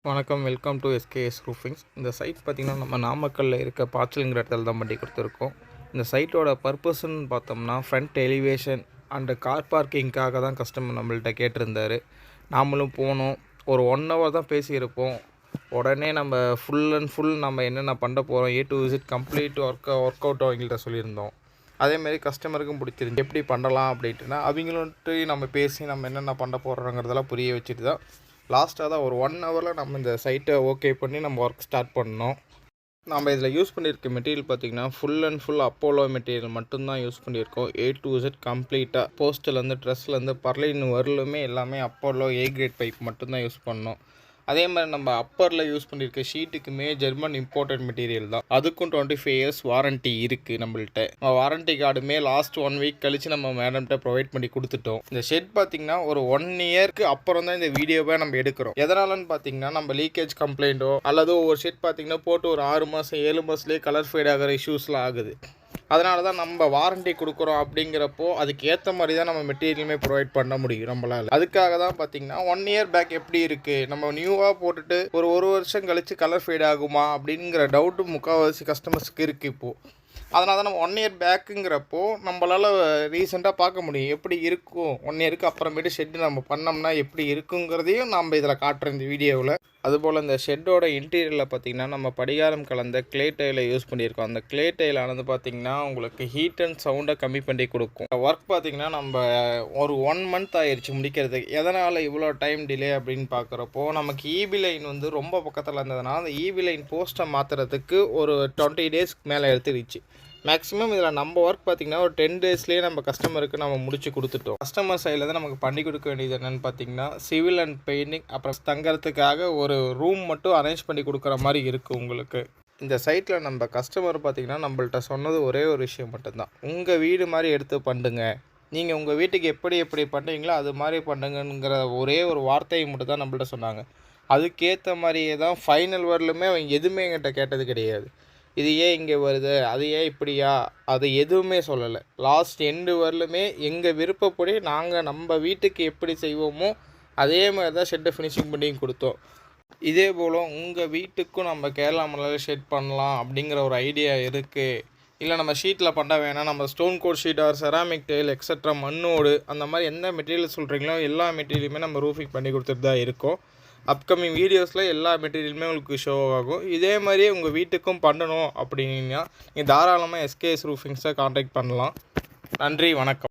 வணக்கம். Welcome to SKS roofings. இந்த side பார்த்திங்கன்னா நம்ம நாமக்கல்லில் இருக்க பாய்ச்சலுங்கிற இடத்துல தான் பண்ணி கொடுத்துருக்கோம். இந்த சைட்டோட பர்பஸ்ன்னு பார்த்தோம்னா ஃப்ரண்ட் எலிவேஷன் அண்டு கார் பார்க்கிங்காக தான் கஸ்டமர் நம்மள்கிட்ட கேட்டிருந்தார். நாமளும் போனோம். ஒரு 1 hour தான் பேசியிருப்போம். உடனே நம்ம ஃபுல் நம்ம என்னென்ன பண்ண போகிறோம் A to Z complete work out அவங்கள்ட்ட சொல்லியிருந்தோம். அதேமாரி கஸ்டமருக்கும் பிடிச்சிருந்து எப்படி பண்ணலாம் அப்படின்ட்டுனா அவங்கள்ட்ட நம்ம பேசி நம்ம என்னென்ன பண்ண போகிறோங்கிறதெல்லாம் புரிய வச்சுட்டு தான் லாஸ்ட்டாக தான் ஒரு 1 hourல நம்ம இந்த சைட்டை ஓகே பண்ணி நம்ம ஒர்க் ஸ்டார்ட் பண்ணோம். நம்ம இதில் யூஸ் பண்ணியிருக்க மெட்டீரியல் பார்த்திங்கன்னா ஃபுல் அப்போலோ மெட்டீரியல் மட்டும்தான் யூஸ் பண்ணியிருக்கோம். A to Z கம்ப்ளீட்டாக போஸ்ட்லேருந்து ட்ரெஸ்லேருந்து பர்லின் வரலுமே எல்லாமே அப்போலோ A கிரேட் பைப் மட்டும்தான் யூஸ் பண்ணோம். அதே மாதிரி நம்ம அப்பரில் யூஸ் பண்ணியிருக்க ஷீட்டுக்குமே ஜெர்மன் இம்போர்ட்டட் மெட்டீரியல் தான். அதுக்கும் 25 years வாரண்ட்டி இருக்குது நம்மள்கிட்ட. வாரண்ட்டி கார்டுமே லாஸ்ட் 1 week கழித்து நம்ம மேடம்கிட்ட ப்ரொவைட் பண்ணி கொடுத்துட்டோம். இந்த ஷெட் பார்த்திங்கன்னா ஒரு 1 yearக்கு அப்புறம் தான் இந்த வீடியோவை நம்ம எடுக்கிறோம். எதனாலன்னு பார்த்தீங்கன்னா நம்ம லீக்கேஜ் கம்ப்ளைண்ட்டோ அல்லது ஒவ்வொரு ஷெட் பார்த்திங்கன்னா போட்டு ஒரு 6 மாதம் 7 மாதத்துலேயே கலர் ஃபேட் ஆகிற இஷ்யூஸ்லாம் ஆகுது. அதனால தான் நம்ம வாரண்ட்டி கொடுக்குறோம். அப்படிங்கிறப்போ அதுக்கு ஏற்ற மாதிரி தான் நம்ம மெட்டீரியலுமே ப்ரொவைட் பண்ண முடியும் நம்மளால். அதுக்காக தான் பார்த்திங்கன்னா 1 year பேக் எப்படி இருக்குது, நம்ம நியூவாக போட்டுட்டு ஒரு வருஷம் கழித்து கலர் ஃபேட் ஆகுமா அப்படிங்கிற டவுட்டு முக்கால்வாசி கஸ்டமர்ஸுக்கு இருக்குது இப்போது. அதனால தான் நம்ம 1 year பேக்குங்கிறப்போ நம்மளால் ரீசெண்டாக பார்க்க முடியும் எப்படி இருக்கும். 1 yearக்கு அப்புறமேட்டு ஷெட்டு நம்ம பண்ணோம்னா எப்படி இருக்குங்கிறதையும் நம்ம இதில் காட்டுறோம் இந்த வீடியோவில். அதுபோல் இந்த ஷெட்டோட இன்டீரியரில் பார்த்திங்கன்னா நம்ம படிகாரம் கலந்த கிளே டைலை யூஸ் பண்ணியிருக்கோம். அந்த கிளே டைலானது பார்த்திங்கன்னா உங்களுக்கு ஹீட் அண்ட் சவுண்டை கம்மி பண்ணி கொடுக்கும். ஒர்க் பார்த்திங்கன்னா நம்ம ஒரு 1 month ஆயிடுச்சு முடிக்கிறதுக்கு. எதனால் இவ்வளோ டைம் டிலே அப்படின்னு பார்க்குறப்போ நமக்கு ஈபி லைன் வந்து ரொம்ப பக்கத்தில் இருந்ததுனால அந்த ஈபி லைன் போஸ்ட்டை மாற்றுறதுக்கு ஒரு 20 days மேலே எடுத்துடுச்சு. மேக்ஸிமம் இதில் நம்ம ஒர்க் பார்த்திங்கன்னா ஒரு 10 daysலேயே நம்ம கஸ்டமருக்கு நம்ம முடிச்சு கொடுத்துட்டோம். கஸ்டமர் சைடில் தான் நமக்கு பண்ணி கொடுக்க வேண்டியது என்னென்னு பார்த்திங்கன்னா சிவில் அண்ட் பெயிண்டிங், அப்புறம் தங்கறதுக்காக ஒரு ரூம் மட்டும் அரேஞ்ச் பண்ணி கொடுக்குற மாதிரி இருக்குது உங்களுக்கு. இந்த சைட்டில் நம்ம கஸ்டமர் பார்த்திங்கன்னா நம்மள்ட்ட சொன்னது ஒரே ஒரு விஷயம் மட்டும்தான், உங்கள் வீடு மாதிரி எடுத்து பண்ணுங்க, நீங்கள் உங்கள் வீட்டுக்கு எப்படி பண்ணுவீங்களோ அது மாதிரி பண்ணுங்கிற ஒரே ஒரு வார்த்தையை மட்டும் தான் நம்மள்ட்ட சொன்னாங்க. அதுக்கேற்ற மாதிரியே தான் ஃபைனல் வரலுமே அவங்க எதுவுமே எங்கிட்ட கேட்டது கிடையாது. இது ஏன் இங்கே வருது, அது ஏன் இப்படியா, அது எதுவுமே சொல்லலை. லாஸ்ட் எண்டு வரலுமே எங்கள் விருப்பப்படி நாங்கள் நம்ம வீட்டுக்கு எப்படி செய்வோமோ அதே மாதிரி தான் ஷெட்டை ஃபினிஷிங் பண்ணி கொடுத்தோம். இதே போல் உங்கள் வீட்டுக்கும் நம்ம கேரளா மலையில் ஷெட் பண்ணலாம் அப்படிங்கிற ஒரு ஐடியா இருக்குது. இல்லை நம்ம ஷீட்டில் பண்ண வேணாம், நம்ம stone coat sheet or ceramic tile extra மண்ணோடு அந்த மாதிரி எந்த மெட்டீரியல் சொல்கிறீங்களோ எல்லா மெட்டீரியலுமே நம்ம ரூஃபிங் பண்ணி கொடுத்துட்டு தான் இருக்கோம். அப்கமிங் வீடியோஸில் எல்லா மெட்டீரியலுமே உங்களுக்கு ஷோ ஆகும். இதே மாதிரியே உங்கள் வீட்டுக்கும் பண்ணணும் அப்படின்னா நீங்கள் தாராளமாக எஸ்கேஎஸ் ரூஃபிங்ஸை காண்டாக்ட் பண்ணலாம். நன்றி, வணக்கம்.